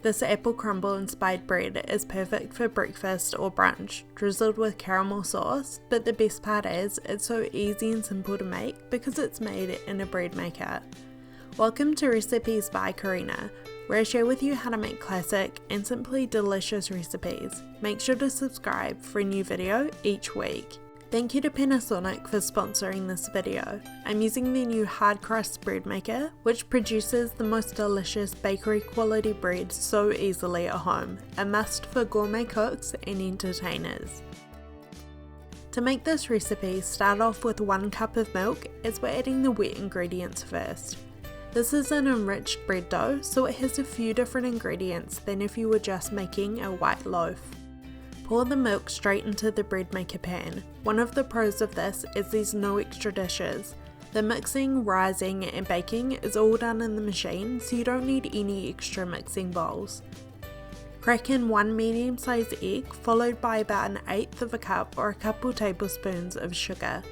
This apple crumble inspired bread is perfect for breakfast or brunch, drizzled with caramel sauce, but the best part is it's so easy and simple to make because it's made in a bread maker. Welcome to Recipes by Carina, where I share with you how to make classic and simply delicious recipes. Make sure to subscribe for a new video each week. Thank you to Panasonic for sponsoring this video. I'm using their new hard crust bread maker, which produces the most delicious bakery quality bread so easily at home, a must for gourmet cooks and entertainers. To make this recipe, start off with 1 cup of milk as we're adding the wet ingredients first. This is an enriched bread dough, so it has a few different ingredients than if you were just making a white loaf. Pour the milk straight into the bread maker pan. One of the pros of this is there's no extra dishes. The mixing, rising and baking is all done in the machine, so you don't need any extra mixing bowls. Crack in 1 medium-sized egg followed by about 1/8 of a cup or a couple tablespoons of sugar.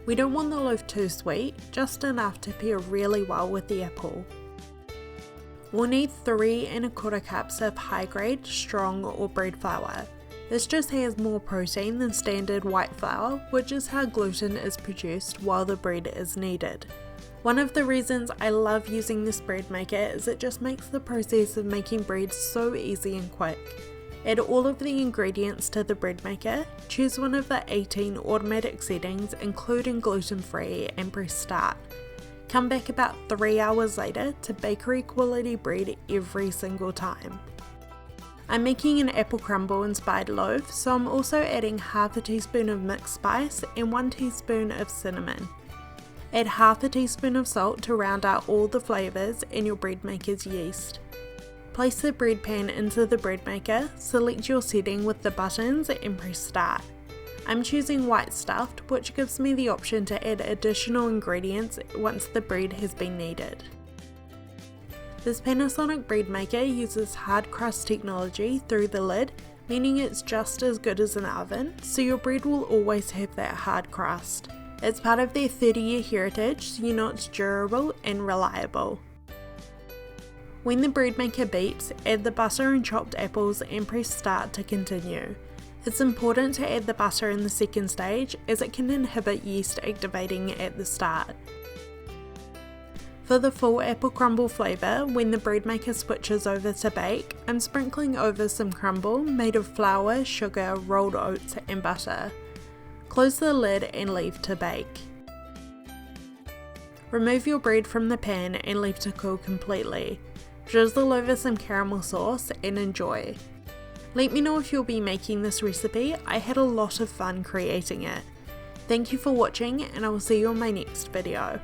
We don't want the loaf too sweet, just enough to pair really well with the apple. We'll need 3 1/4 cups of high-grade, strong or bread flour. This just has more protein than standard white flour, which is how gluten is produced while the bread is kneaded. One of the reasons I love using this bread maker is it just makes the process of making bread so easy and quick. Add all of the ingredients to the bread maker, choose one of the 18 automatic settings including gluten-free and press start. Come back about 3 hours later to bakery quality bread every single time. I'm making an apple crumble inspired loaf, so I'm also adding half a teaspoon of mixed spice and 1 teaspoon of cinnamon. Add half a teaspoon of salt to round out all the flavours and your bread maker's yeast. Place the bread pan into the bread maker, select your setting with the buttons and press start. I'm choosing white stuffed, which gives me the option to add additional ingredients once the bread has been kneaded. This Panasonic bread maker uses hard crust technology through the lid, meaning it's just as good as an oven, so your bread will always have that hard crust. It's part of their 30-year heritage, so you know it's durable and reliable. When the bread maker beeps, add the butter and chopped apples and press start to continue. It's important to add the butter in the second stage as it can inhibit yeast activating at the start. For the full apple crumble flavour, when the bread maker switches over to bake, I'm sprinkling over some crumble made of flour, sugar, rolled oats and butter. Close the lid and leave to bake. Remove your bread from the pan and leave to cool completely. Drizzle over some caramel sauce and enjoy. Let me know if you'll be making this recipe. I had a lot of fun creating it. Thank you for watching and I will see you on my next video.